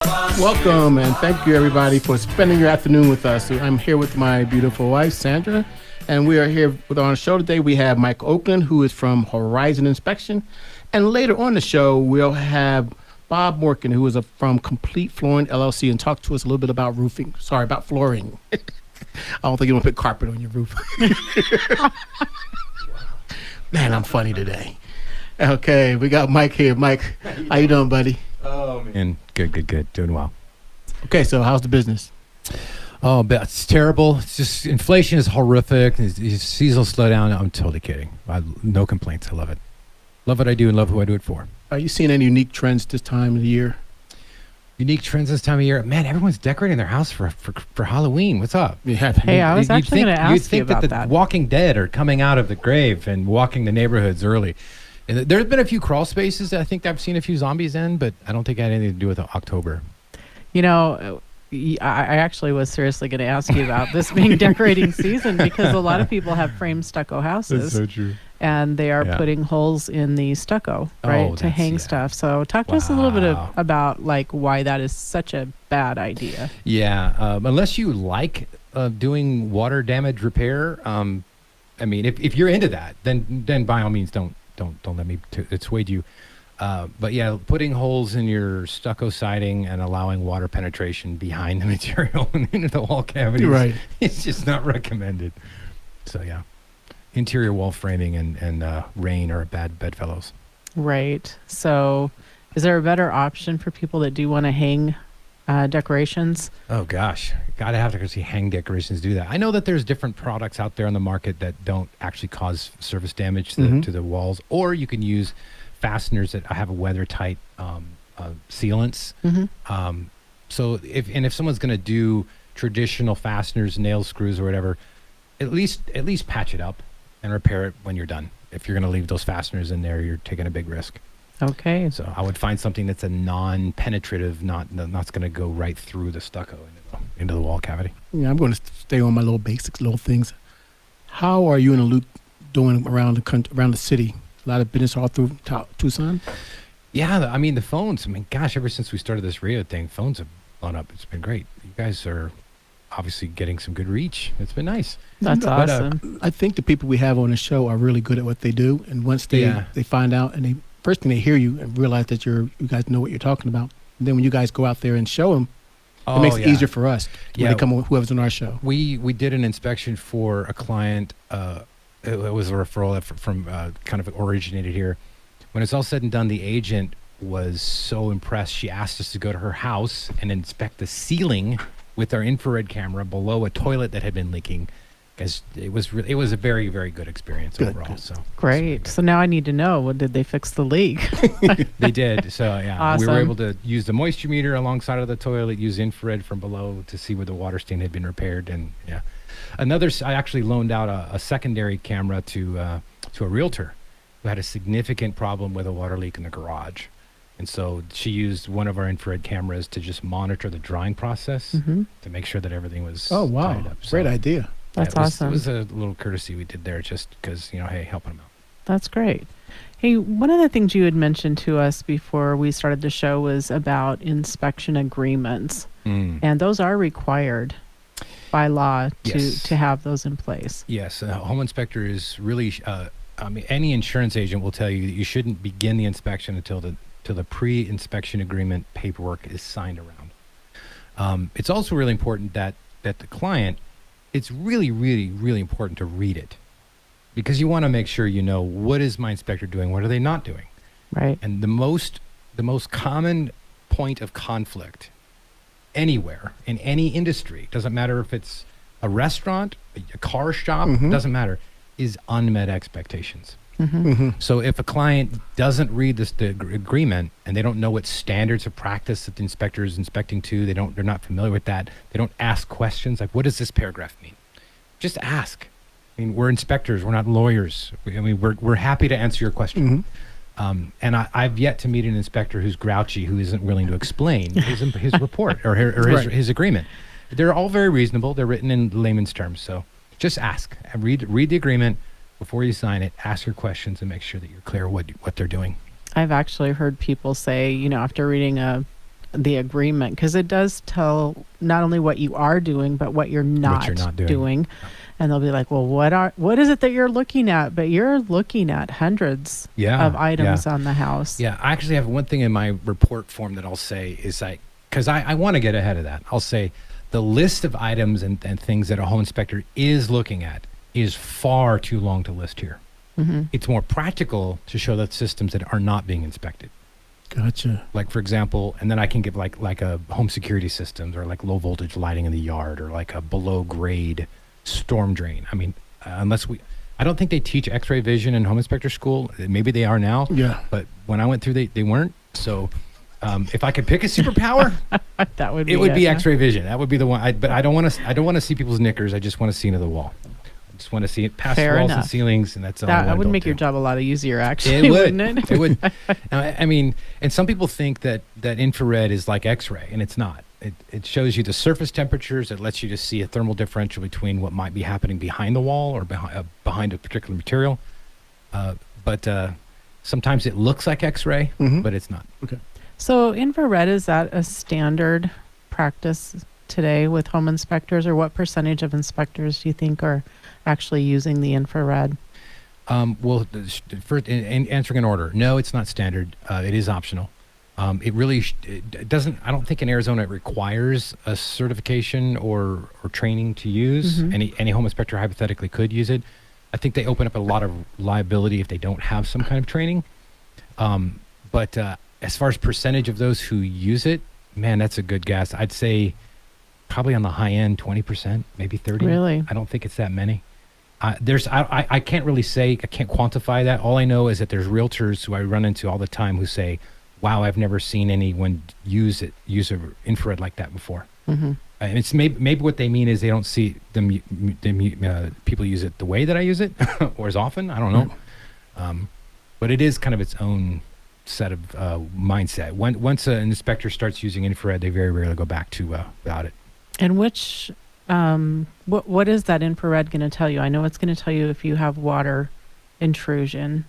Welcome and thank you everybody for spending your afternoon with us. I'm here with my beautiful wife, Sandra, and we are here with on the show today. We have Mike Oakland, who is from Horizon Inspection, and later on the show, we'll have Bob Morgan, who is from Complete Flooring LLC, and talk to us a little bit about roofing. Sorry, about flooring. I don't think you want to put carpet on your roof. Man, I'm funny today. Okay, we got Mike here. Mike, how you doing, buddy? Oh, man. Good. Doing well. Okay, so how's the business? Oh, but it's terrible. It's just inflation is horrific. Seasonal slowdown. I'm totally kidding. No complaints. I love it. Love what I do and love who I do it for. Are you seeing any unique trends this time of the year? Unique trends this time of year? Man, everyone's decorating their house for Halloween. What's up? Yeah. Hey, I was actually going to ask you about that. You'd think that the Walking Dead are coming out of the grave and walking the neighborhoods early. There's been a few crawl spaces that I think I've seen a few zombies in, but I don't think it had anything to do with October. You know, I actually was seriously going to ask you about this being decorating season because a lot of people have framed stucco houses. That's so true. And they are putting holes in the stucco, right, to hang stuff. So talk to us a little bit about like why that is such a bad idea. Yeah, unless you like doing water damage repair. I mean, if you're into that, then by all means don't let me dissuade you. But yeah, putting holes in your stucco siding and allowing water penetration behind the material and into the wall cavities, right, it's just not recommended. So yeah, interior wall framing and rain are bad bedfellows. Right. So is there a better option for people that do want to hang decorations? Oh gosh, gotta have to see hang decorations do that. I know that there's different products out there on the market that don't actually cause surface damage to the walls, or you can use fasteners that have a weather tight sealants. So if someone's going to do traditional fasteners, nail screws or whatever, at least patch it up and repair it when you're done. If you're going to leave those fasteners in there, you're taking a big risk. Okay. So I would find something that's a non-penetrative, not going to go right through the stucco into the wall cavity. Yeah, I'm going to stay on my little basics, little things. How are you in the loop doing around the country, around the city? A lot of business all through Tucson? Yeah, I mean, the phones. I mean, gosh, ever since we started this radio thing, phones have blown up. It's been great. You guys are obviously getting some good reach. It's been nice. That's awesome. I think the people we have on the show are really good at what they do. And once they find out and first thing they hear you and realize that you guys know what you're talking about. And then when you guys go out there and show them, it makes it easier for us when they come with whoever's on our show. We did an inspection for a client. It was a referral from kind of originated here. When it's all said and done, the agent was so impressed. She asked us to go to her house and inspect the ceiling with our infrared camera below a toilet that had been leaking. Because it was a very, very good experience overall. Good. So great. So now I need to know, did they fix the leak? They did. So yeah, awesome. We were able to use the moisture meter alongside of the toilet, use infrared from below to see where the water stain had been repaired, and yeah. I actually loaned out a secondary camera to a realtor who had a significant problem with a water leak in the garage. And so she used one of our infrared cameras to just monitor the drying process to make sure that everything was tied up. So, great idea. That's awesome. It was a little courtesy we did there just because, hey, helping them out. That's great. Hey, one of the things you had mentioned to us before we started the show was about inspection agreements. And those are required by law to have those in place. Yes, a home inspector is really, any insurance agent will tell you that you shouldn't begin the inspection until the pre-inspection agreement paperwork is signed around. It's also really important that the client, it's really, really, really important to read it because you want to make sure you know what is my inspector doing, what are they not doing. Right. And the most common point of conflict anywhere in any industry, doesn't matter if it's a restaurant, a car shop, doesn't matter, is unmet expectations. So if a client doesn't read the agreement and they don't know what standards of practice that the inspector is inspecting to, they're not familiar with that, they don't ask questions like, what does this paragraph mean? Just ask. I mean, we're inspectors, we're not lawyers. We're happy to answer your question. And I've yet to meet an inspector who's grouchy, who isn't willing to explain his report or his agreement. They're all very reasonable. They're written in layman's terms. So just ask. Read the agreement before you sign it. Ask your questions and make sure that you're clear what they're doing. I've actually heard people say, after reading a the agreement, because it does tell not only what you are doing, but what you're not, doing. And they'll be like, well, what is it that you're looking at? But you're looking at hundreds of items on the house. Yeah, I actually have one thing in my report form that I'll say is because I want to get ahead of that. I'll say the list of items and things that a home inspector is looking at is far too long to list here. Mm-hmm. It's more practical to show that systems that are not being inspected. Gotcha. Like, for example, and then I can give like a home security systems or like low voltage lighting in the yard or like a below grade storm drain. I mean, I don't think they teach X-ray vision in home inspector school. Maybe they are now. Yeah. But when I went through, they weren't. So if I could pick a superpower, it would be X-ray vision. That would be the one. But I don't want to see people's knickers. I just want to see into the wall. I just want to see it past walls and ceilings, and that's all. That would make your job a lot easier, actually. It would. Wouldn't it? It would. I mean, and some people think that infrared is like X-ray, and it's not. It shows you the surface temperatures. It lets you just see a thermal differential between what might be happening behind the wall or behind a particular material. But sometimes it looks like X-ray, but it's not. Okay. So infrared, is that a standard practice today with home inspectors, or what percentage of inspectors do you think are actually using the infrared? Well, first, in answering in order, no, it's not standard. It is optional. It really it doesn't. I don't think in Arizona it requires a certification or training to use. Any home inspector hypothetically could use it. I think they open up a lot of liability if they don't have some kind of training. But as far as percentage of those who use it, man, that's a good guess. I'd say probably on the high end, 20%, maybe 30%. Really? I don't think it's that many. I can't really say, I can't quantify that. All I know is that there's realtors who I run into all the time who say, wow, I've never seen anyone use an infrared like that before. And it's maybe what they mean is they don't see the people use it the way that I use it or as often. I don't know. But it is kind of its own set of mindset. Once an inspector starts using infrared, they very rarely go back to without it. And which, what is that infrared going to tell you? I know it's going to tell you if you have water intrusion,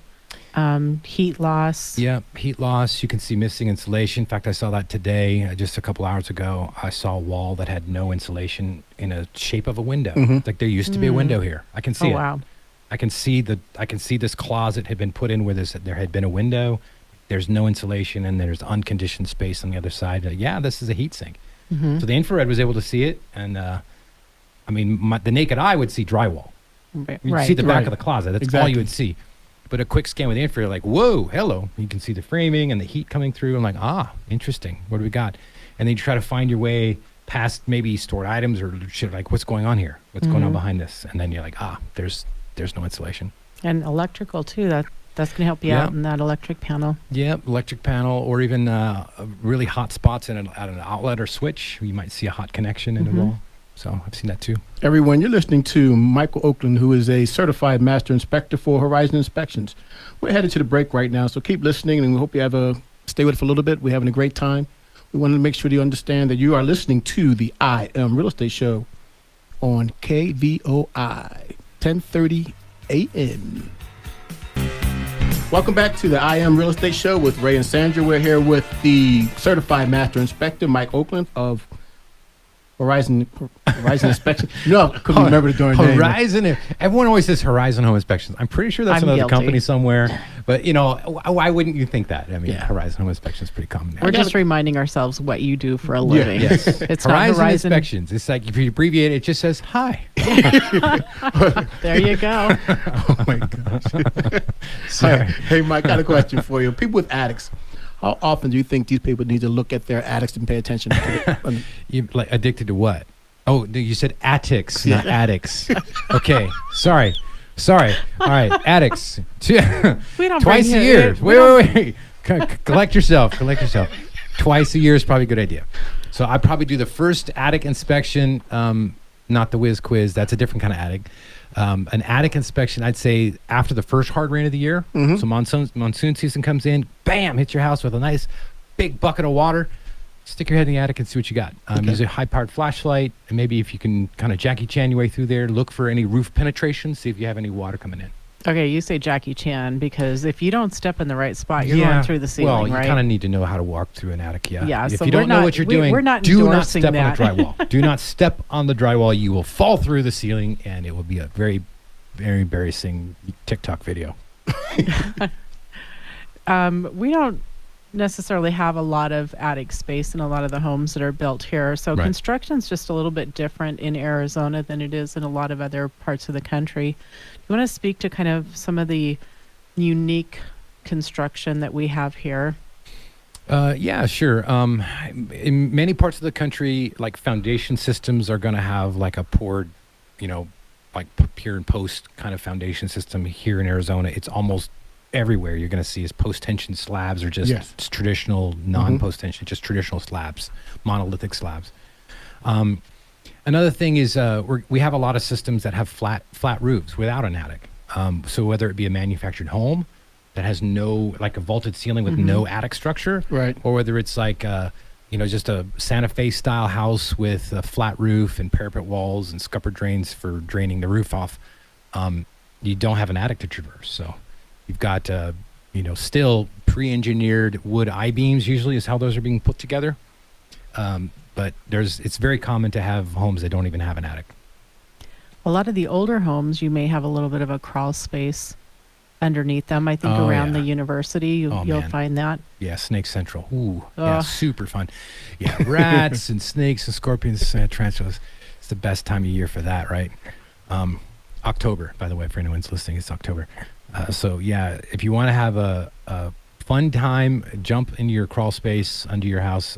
heat loss. Yeah, heat loss. You can see missing insulation. In fact, I saw that today, just a couple hours ago. I saw a wall that had no insulation in a shape of a window. It's like there used to be a window here. I can see it. Wow. I can see this closet had been put in where there had been a window. There's no insulation and there's unconditioned space on the other side. This is a heat sink. So the infrared was able to see it, and I mean, the naked eye would see drywall. You'd see the back of the closet. That's all you would see. But a quick scan with the infrared, like, whoa, hello. You can see the framing and the heat coming through. I'm like, interesting. What do we got? And then you try to find your way past maybe stored items or shit, like, what's going on here? What's going on behind this? And then you're like, there's no insulation. And electrical, too. That's going to help you out in that electric panel. Yeah, electric panel, or even really hot spots at an outlet or switch. You might see a hot connection in the wall. So I've seen that too. Everyone, you're listening to Michael Oakland, who is a certified master inspector for Horizon Inspections. We're headed to the break right now, so keep listening, and we hope you stay with us for a little bit. We're having a great time. We want to make sure you understand that you are listening to the I Am Real Estate Show on KVOI 1030 AM. Welcome back to the I Am Real Estate Show with Ray and Sandra. We're here with the certified master inspector, Mike Oakland of Horizon Inspection. No, I couldn't remember the darn name. Horizon. Everyone always says Horizon Home Inspections. I'm pretty sure that's another company somewhere. But, why wouldn't you think that? I mean, Horizon Home Inspections is pretty common now. We're just reminding ourselves what you do for a living. Yes. It's Horizon Inspections. It's like if you abbreviate it, it just says hi. There you go. Oh, my gosh. Sorry. Hey, Mike, I got a question for you. People with attics. How often do you think these people need to look at their attics and pay attention to it? You like addicted to what? Oh, you said attics, not addicts. Okay, sorry. All right, attics. We don't twice a year. Wait. Collect yourself. Twice a year is probably a good idea. So I probably do the first attic inspection, not the whiz quiz. That's a different kind of attic. An attic inspection, I'd say after the first hard rain of the year. So monsoon season comes in, bam, hits your house with a nice big bucket of water. Stick your head in the attic and see what you got. Use a high-powered flashlight, and maybe if you can kind of Jackie Chan your way through there, look for any roof penetration, see if you have any water coming in. Okay, you say Jackie Chan because if you don't step in the right spot, you're going through the ceiling, well, you right? kind of need to know how to walk through an attic, yeah. Yeah, If so you don't know what you're doing, we're not do not endorsing step that. on the drywall. Do not step on the drywall. You will fall through the ceiling, and it will be a very, very embarrassing TikTok video. We don't necessarily have a lot of attic space in a lot of the homes that are built here. So Right. construction's just a little bit different in Arizona than it is in a lot of other parts of the country. Do you want to speak to kind of some of the unique construction that we have here? Yeah, sure. In many parts of the country, like foundation systems are going to have like a poured, like pier and post kind of foundation system. Here in Arizona, it's almost everywhere you're going to see is post-tension slabs or just Yes. traditional non-post-tension, just traditional slabs, monolithic slabs. Another thing is we have a lot of systems that have flat roofs without an attic. So whether it be a manufactured home that has no, like a vaulted ceiling with no attic structure, Right. or whether it's like just a Santa Fe style house with a flat roof and parapet walls and scupper drains for draining the roof off, you don't have an attic to traverse. So you've got still pre-engineered wood I-beams usually is how those are being put together. But it's very common to have homes that don't even have an attic. A lot of the older homes, you may have a little bit of a crawl space underneath them. I think around the university, you'll man. find that. Yeah, Snake Central. Ooh, yeah, super fun. Yeah, rats and snakes and scorpions, tarantulas. It's the best time of year for that, right? October, by the way, for anyone's listening, it's October. So yeah, if you want to have a fun time, jump into your crawl space under your house.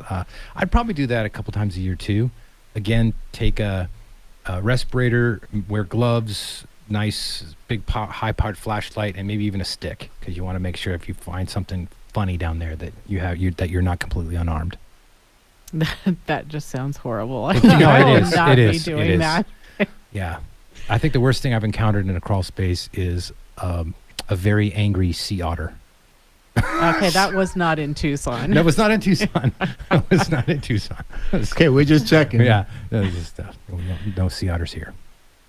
I'd probably do that a couple times a year too. Again, take a respirator, wear gloves, nice big high-powered flashlight, and maybe even a stick, because you want to make sure if you find something funny down there that that you're not completely unarmed. That just sounds horrible. No, I will it is. not It be is. doing It is. that. Yeah, I think the worst thing I've encountered in a crawl space is a very angry sea otter. Okay, that was not in Tucson. That was not in Tucson. That was not in Tucson. Okay, we're just checking. Yeah, that was just no sea otters here.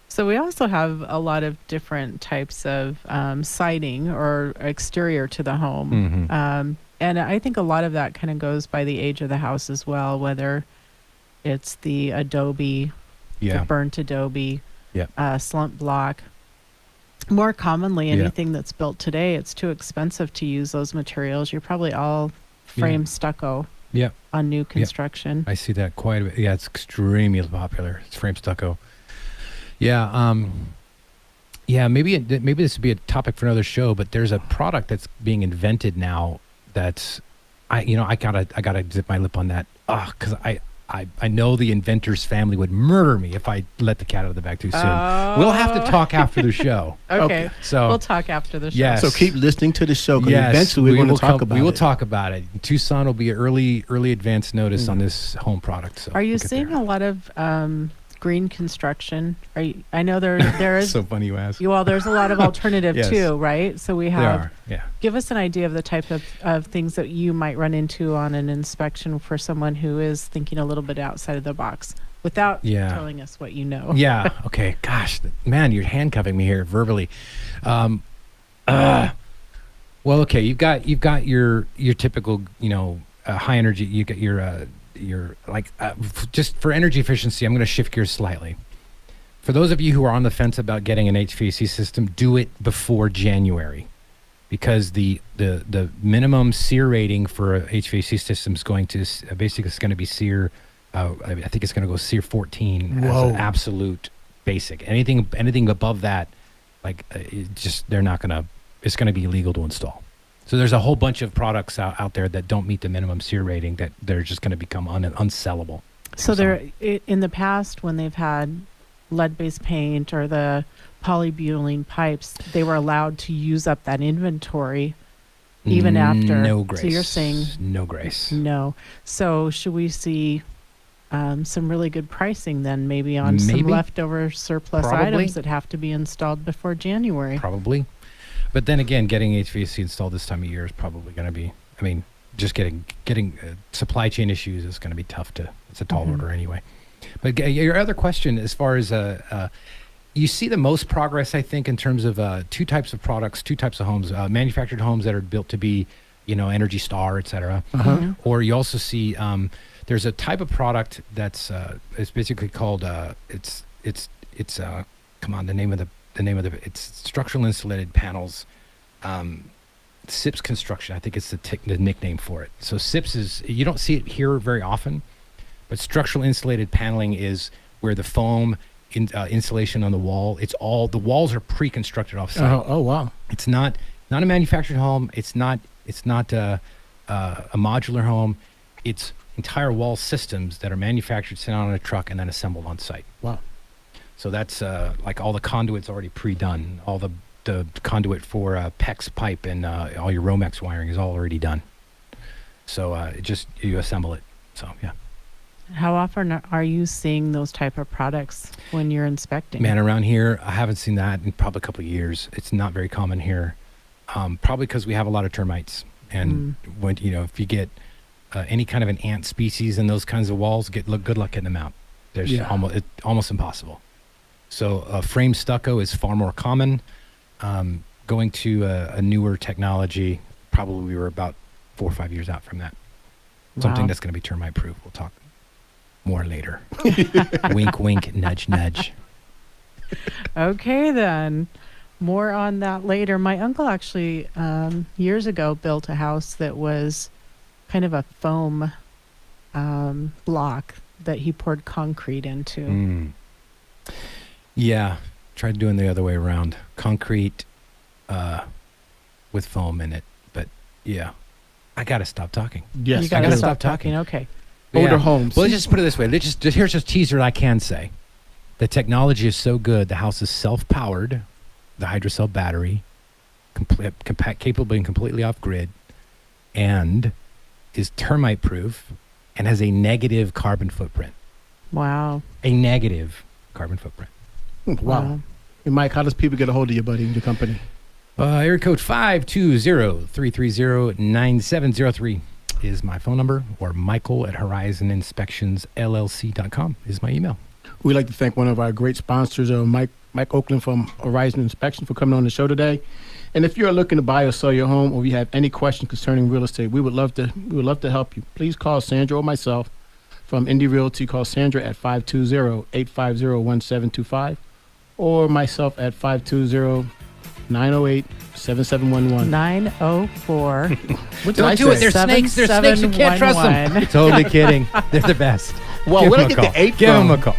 So we also have a lot of different types of siding or exterior to the home. Mhm. And I think a lot of that kind of goes by the age of the house as well, whether it's the adobe, Yeah. the burnt adobe, Yep. slump block. More commonly, Yeah. anything that's built today, it's too expensive to use those materials. You're probably all frame stucco Yeah, on new construction. I see that quite a bit. Yeah, it's extremely popular. It's frame stucco. Yeah, maybe this would be a topic for another show, but there's a product that's being invented now that's I gotta zip my lip on that. Because I know the inventor's family would murder me if I let the cat out of the bag too soon. We'll have to talk after the show. Okay. So We'll talk after the show. Yes. So keep listening to the show because yes, eventually we're going to talk about it. We will talk about it. Tucson will be early advance notice on this home product. So Are you we'll get seeing there. a lot of green construction? I know there is. So funny you ask. There's a lot of alternative Yes. too, right? So we There have. are. Yeah. Give us an idea of the type of things that you might run into on an inspection for someone who is thinking a little bit outside of the box without telling us what you know. Yeah. Okay. Gosh, man, you're handcuffing me here verbally. Well, okay. You've got your typical, high energy. You got your just for energy efficiency. I'm going to shift gears slightly. For those of you who are on the fence about getting an HVAC system, do it before January, because the minimum SEER rating for a HVAC system is going to basically it's going to be SEER. I think it's going to go SEER 14 as an absolute basic. Anything above that, they're not going to. It's going to be illegal to install. So there's a whole bunch of products out there that don't meet the minimum SEER rating that they're just going to become unsellable. So in the past, when they've had lead-based paint or the polybutylene pipes, they were allowed to use up that inventory even after. No grace. So you're saying no grace. No. So should we see some really good pricing then, maybe on some leftover surplus items that have to be installed before January? Probably. But then again, getting HVAC installed this time of year is probably going to be, just getting supply chain issues is going to be tough it's a tall order anyway. But your other question, as far as you see the most progress, I think, in terms of two types of products, two types of homes, manufactured homes that are built to be, Energy Star, et cetera. Or you also see there's a type of product that's it's basically called come on, the name of the it's structural insulated panels. SIPS construction, I think it's the nickname for it. So SIPS is, you don't see it here very often, but structural insulated paneling is where the foam insulation on the wall, the walls are pre-constructed off-site. Oh, wow. It's not a manufactured home. It's not a modular home. It's entire wall systems that are manufactured, sent out on a truck, and then assembled on site. Wow. So that's like all the conduits already pre-done. All the conduit for PEX pipe and all your Romex wiring is all already done. So you assemble it. So, yeah. How often are you seeing those type of products when you're inspecting? Man, around here, I haven't seen that in probably a couple of years. It's not very common here. Probably because we have a lot of termites. And when if you get any kind of an ant species in those kinds of walls, good luck getting them out. There's almost impossible. So frame stucco is far more common. Going to a newer technology, probably we were about 4 or 5 years out from that. Something that's going to be termite proof. We'll talk more later. Wink, wink, nudge, nudge. Okay, then. More on that later. My uncle actually years ago built a house that was kind of a foam block that he poured concrete into. Yeah, tried doing the other way around. Concrete with foam in it. But yeah, I got to stop talking. Yes, you got to stop talking. Okay. Older homes. Well, let's just put it this way. Here's just a teaser I can say. The technology is so good. The house is self-powered. The hydrocell battery, capable of being completely off-grid, and is termite-proof and has a negative carbon footprint. Wow. A negative carbon footprint. Wow. Hey, Mike, how does people get a hold of you, buddy, and your company? Area code 520-330-9703 is my phone number, or Michael at HorizonInspectionsLLC.com is my email. We'd like to thank one of our great sponsors, Mike Oakland from Horizon Inspection, for coming on the show today. And if you're looking to buy or sell your home, or you have any questions concerning real estate, we would love to help you. Please call Sandra or myself from Indy Realty. Call Sandra at 520-850-1725, or myself at 520-908-7711. 904. What did Don't I do it. say? They're snakes. They're snakes. You can't trust them. Totally kidding. They're the best. Well, Give where them did a I get call. the 8 Give from? them a call.